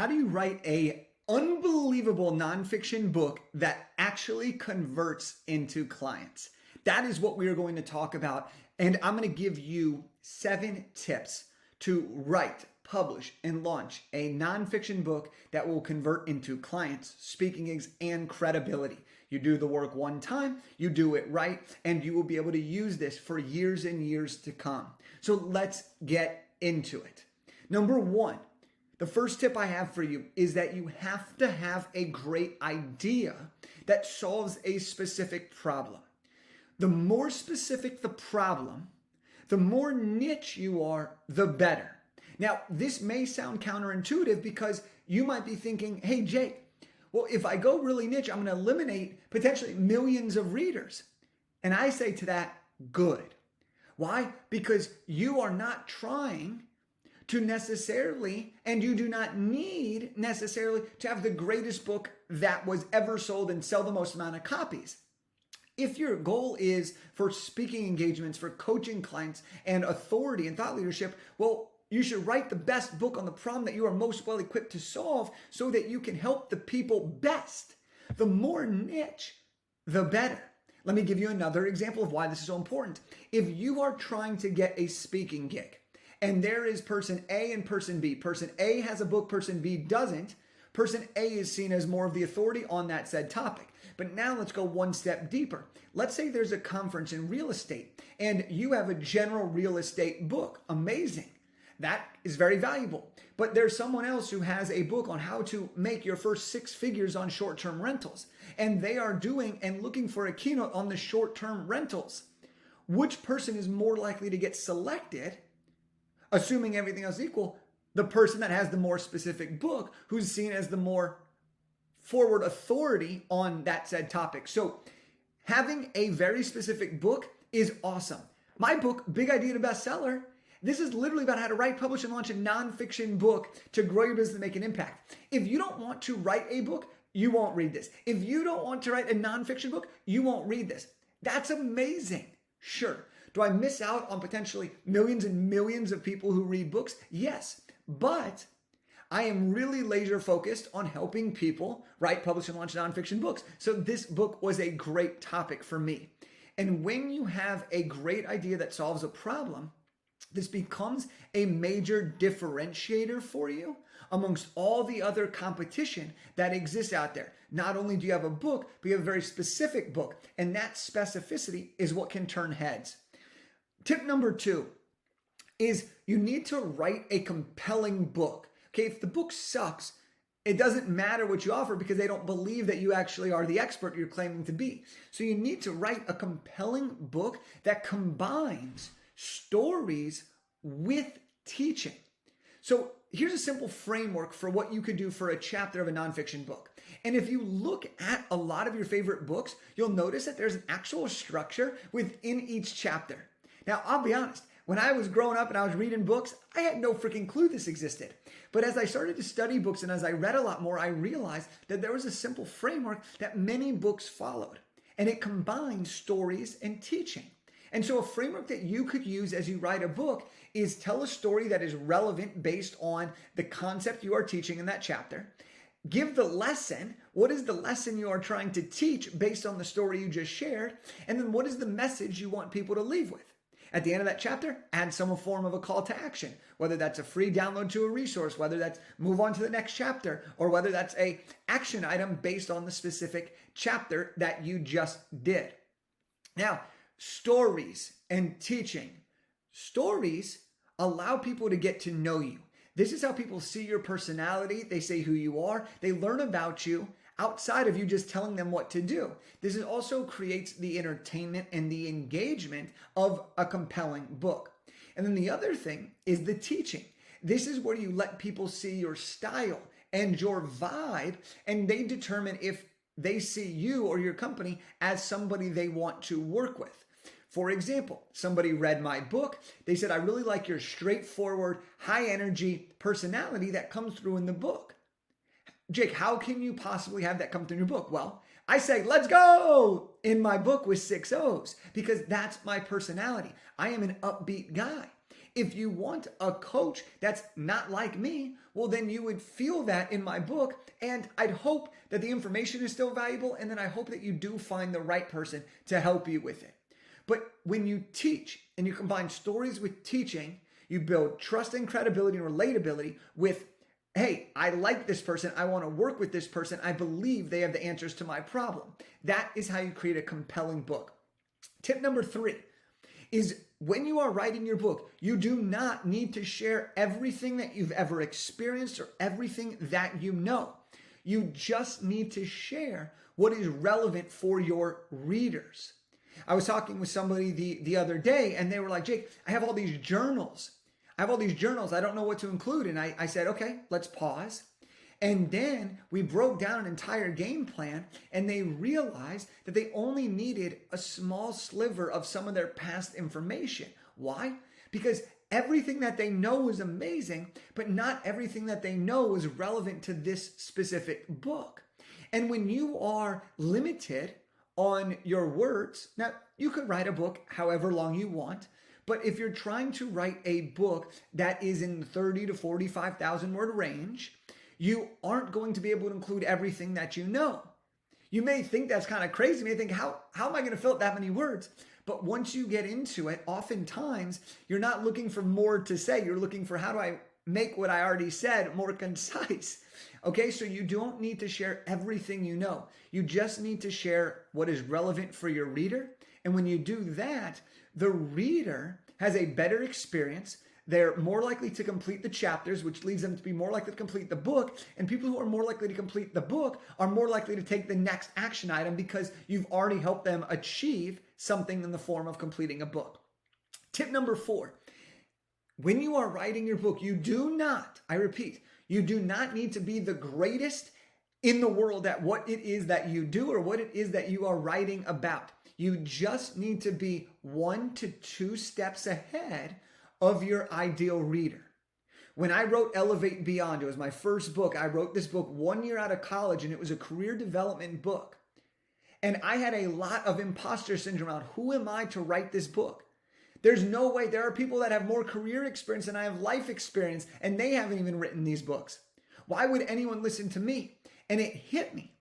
How do you write a unbelievable nonfiction book that actually converts into clients? That is what we are going to talk about. And I'm going to give you 7 tips to write, publish, and launch a nonfiction book that will convert into clients, speaking gigs, and credibility. You do the work one time, you do it right, and you will be able to use this for years and years to come. So let's get into it. Number 1, the first tip I have for you is that you have to have a great idea that solves a specific problem. The more specific the problem, the more niche you are, the better. Now, this may sound counterintuitive because you might be thinking, hey, Jake, well, if I go really niche, I'm going to eliminate potentially millions of readers. And I say to that, good. Why? Because you are not trying to necessarily, and you do not need necessarily to have the greatest book that was ever sold and sell the most amount of copies. If your goal is for speaking engagements, for coaching clients and authority and thought leadership, well, you should write the best book on the problem that you are most well equipped to solve so that you can help the people best. The more niche, the better. Let me give you another example of why this is so important. If you are trying to get a speaking gig and there is person A and person B, person A has a book, person B doesn't, person A is seen as more of the authority on that said topic. But now let's go one step deeper. Let's say there's a conference in real estate and you have a general real estate book. Amazing. That is very valuable. But there's someone else who has a book on how to make your first 6 figures on short-term rentals. And they are doing and looking for a keynote on the short-term rentals. Which person is more likely to get selected, assuming everything else equal? The person that has the more specific book, who's seen as the more forward authority on that said topic. So having a very specific book is awesome. My book, Big Idea to Bestseller, this is literally about how to write, publish, and launch a nonfiction book to grow your business and make an impact. If you don't want to write a book, you won't read this. If you don't want to write a nonfiction book, you won't read this. That's amazing. Sure. Do I miss out on potentially millions and millions of people who read books? Yes. But I am really laser focused on helping people write, publish, and launch nonfiction books. So this book was a great topic for me. And when you have a great idea that solves a problem, this becomes a major differentiator for you amongst all the other competition that exists out there. Not only do you have a book, but you have a very specific book. And that specificity is what can turn heads. Tip number 2 is you need to write a compelling book. Okay, if the book sucks, it doesn't matter what you offer because they don't believe that you actually are the expert you're claiming to be. So you need to write a compelling book that combines stories with teaching. So here's a simple framework for what you could do for a chapter of a nonfiction book. And if you look at a lot of your favorite books, you'll notice that there's an actual structure within each chapter. Now, I'll be honest, when I was growing up and I was reading books, I had no freaking clue this existed. But as I started to study books and as I read a lot more, I realized that there was a simple framework that many books followed. And it combined stories and teaching. And so a framework that you could use as you write a book is tell a story that is relevant based on the concept you are teaching in that chapter. Give the lesson. What is the lesson you are trying to teach based on the story you just shared? And then what is the message you want people to leave with? At the end of that chapter, add some form of a call to action, whether that's a free download to a resource, whether that's move on to the next chapter, or whether that's a action item based on the specific chapter that you just did. Now, stories and teaching. Stories allow people to get to know you. This is how people see your personality. They say who you are. They learn about you outside of you just telling them what to do. This also creates the entertainment and the engagement of a compelling book. And then the other thing is the teaching. This is where you let people see your style and your vibe, and they determine if they see you or your company as somebody they want to work with. For example, somebody read my book. They said, I really like your straightforward, high energy personality that comes through in the book. Jake, how can you possibly have that come through in your book? Well, I say, let's go in my book with 6 O's because that's my personality. I am an upbeat guy. If you want a coach that's not like me, well, then you would feel that in my book. And I'd hope that the information is still valuable. And then I hope that you do find the right person to help you with it. But when you teach and you combine stories with teaching, you build trust and credibility and relatability with, hey, I like this person. I want to work with this person. I believe they have the answers to my problem. That is how you create a compelling book. Tip number 3 is when you are writing your book, you do not need to share everything that you've ever experienced or everything that you know. You just need to share what is relevant for your readers. I was talking with somebody the other day and they were like, Jake, I have all these journals. I don't know what to include. And I said, okay, let's pause. And then we broke down an entire game plan and they realized that they only needed a small sliver of some of their past information. Why? Because everything that they know was amazing, but not everything that they know was relevant to this specific book. And when you are limited on your words, now you could write a book however long you want, but if you're trying to write a book that is in the 30 to 45,000 word range, you aren't going to be able to include everything that you know. You may think that's kind of crazy. You may think, how am I going to fill up that many words? But once you get into it, oftentimes you're not looking for more to say. You're looking for how do I make what I already said more concise? Okay, so you don't need to share everything you know. You just need to share what is relevant for your reader. And when you do that, the reader has a better experience. They're more likely to complete the chapters, which leads them to be more likely to complete the book. And people who are more likely to complete the book are more likely to take the next action item because you've already helped them achieve something in the form of completing a book. Tip number 4, when you are writing your book, you do not, I repeat, you do not need to be the greatest in the world at what it is that you do or what it is that you are writing about. You just need to be 1 to 2 steps ahead of your ideal reader. When I wrote Elevate Beyond, it was my first book. I wrote this book 1 year out of college and it was a career development book. And I had a lot of imposter syndrome around who am I to write this book? There's no way. There are people that have more career experience than I have life experience and they haven't even written these books. Why would anyone listen to me? And it hit me.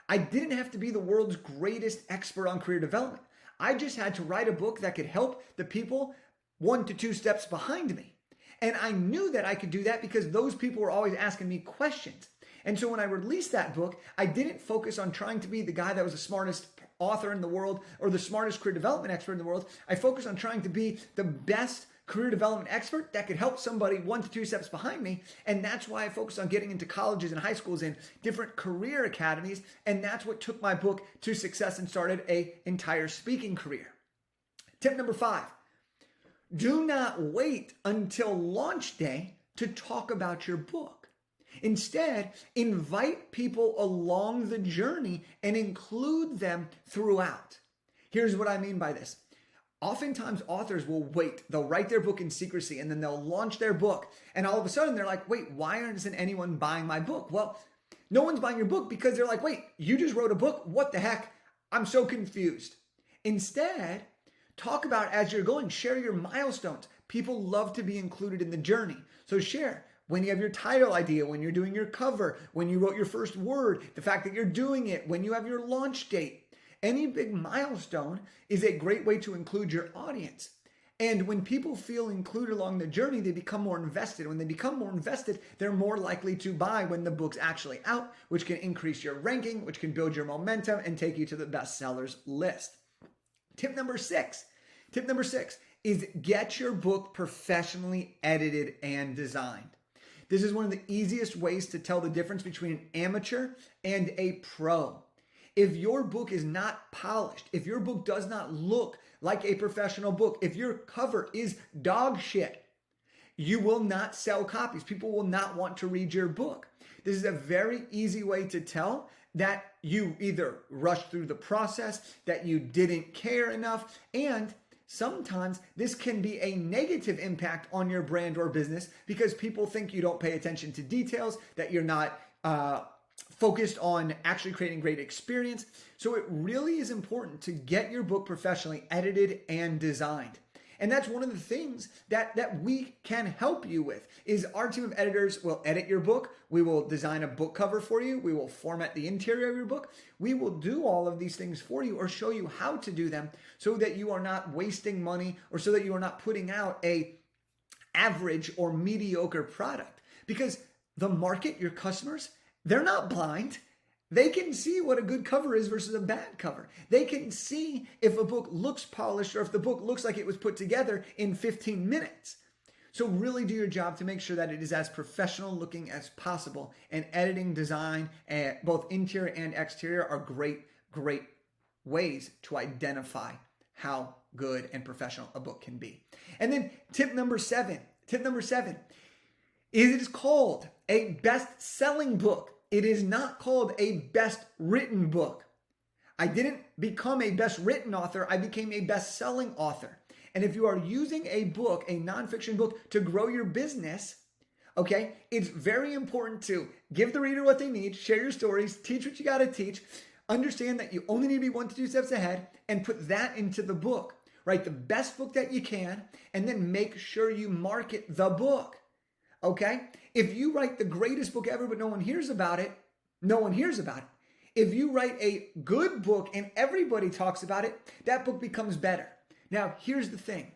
I didn't have to be the world's greatest expert on career development. I just had to write a book that could help the people 1 to 2 steps behind me. And I knew that I could do that because those people were always asking me questions. And so when I released that book, I didn't focus on trying to be the guy that was the smartest author in the world or the smartest career development expert in the world. I focused on trying to be the best career development expert that could help somebody 1 to 2 steps behind me. And that's why I focused on getting into colleges and high schools and different career academies. And that's what took my book to success and started an entire speaking career. Tip number 5. Do not wait until launch day to talk about your book. Instead, invite people along the journey and include them throughout. Here's what I mean by this. Oftentimes, authors will wait. They'll write their book in secrecy and then they'll launch their book. And all of a sudden, they're like, wait, why isn't anyone buying my book? Well, no one's buying your book because they're like, wait, you just wrote a book? What the heck? I'm so confused. Instead, talk about as you're going, share your milestones. People love to be included in the journey. So share when you have your title idea, when you're doing your cover, when you wrote your first word, the fact that you're doing it, when you have your launch date. Any big milestone is a great way to include your audience. And when people feel included along the journey, they become more invested. When they become more invested, they're more likely to buy when the book's actually out, which can increase your ranking, which can build your momentum and take you to the bestsellers list. Tip number 6 is get your book professionally edited and designed. This is one of the easiest ways to tell the difference between an amateur and a pro. If your book is not polished, if your book does not look like a professional book, if your cover is dog shit, you will not sell copies. People will not want to read your book. This is a very easy way to tell that you either rushed through the process, that you didn't care enough, and sometimes this can be a negative impact on your brand or business because people think you don't pay attention to details, that you're not focused on actually creating great experience. So it really is important to get your book professionally edited and designed. And that's one of the things that we can help you with is our team of editors will edit your book. We will design a book cover for you. We will format the interior of your book. We will do all of these things for you or show you how to do them so that you are not wasting money or so that you are not putting out a average or mediocre product. Because the market, your customers, they're not blind. They can see what a good cover is versus a bad cover. They can see if a book looks polished or if the book looks like it was put together in 15 minutes. So really do your job to make sure that it is as professional looking as possible. And editing, design, both interior and exterior are great ways to identify how good and professional a book can be. And then tip number seven is it is called a best-selling book. It is not called a best-written book. I didn't become a best-written author. I became a best-selling author. And if you are using a book, a nonfiction book, to grow your business, okay, it's very important to give the reader what they need, share your stories, teach what you got to teach, understand that you only need to be 1 to 2 steps ahead, and put that into the book. Write the best book that you can, and then make sure you market the book. Okay? If you write the greatest book ever, but no one hears about it, no one hears about it. If you write a good book and everybody talks about it, that book becomes better. Now, here's the thing.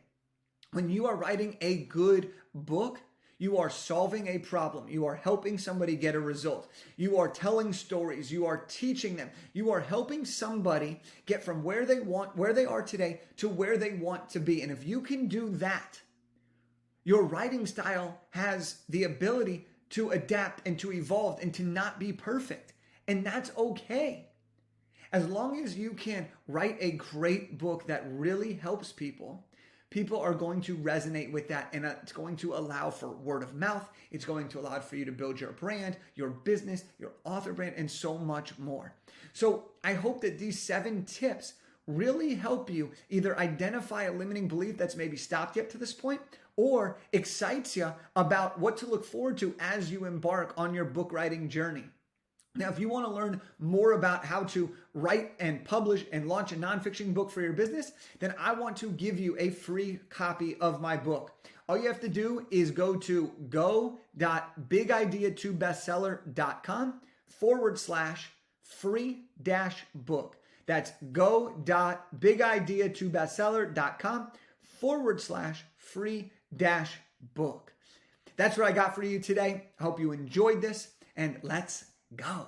When you are writing a good book, you are solving a problem. You are helping somebody get a result. You are telling stories. You are teaching them. You are helping somebody get from where they are today to where they want to be. And if you can do that, your writing style has the ability to adapt and to evolve and to not be perfect. And that's okay. As long as you can write a great book that really helps people, people are going to resonate with that, and it's going to allow for word of mouth. It's going to allow for you to build your brand, your business, your author brand, and so much more. So I hope that these 7 tips really help you either identify a limiting belief that's maybe stopped you up to this point or excites you about what to look forward to as you embark on your book writing journey. Now, if you want to learn more about how to write and publish and launch a nonfiction book for your business, then I want to give you a free copy of my book. All you have to do is go to go.bigideatobestseller.com/free-book. That's go.bigideatobestseller.com/free-book. That's what I got for you today. I hope you enjoyed this, and let's go.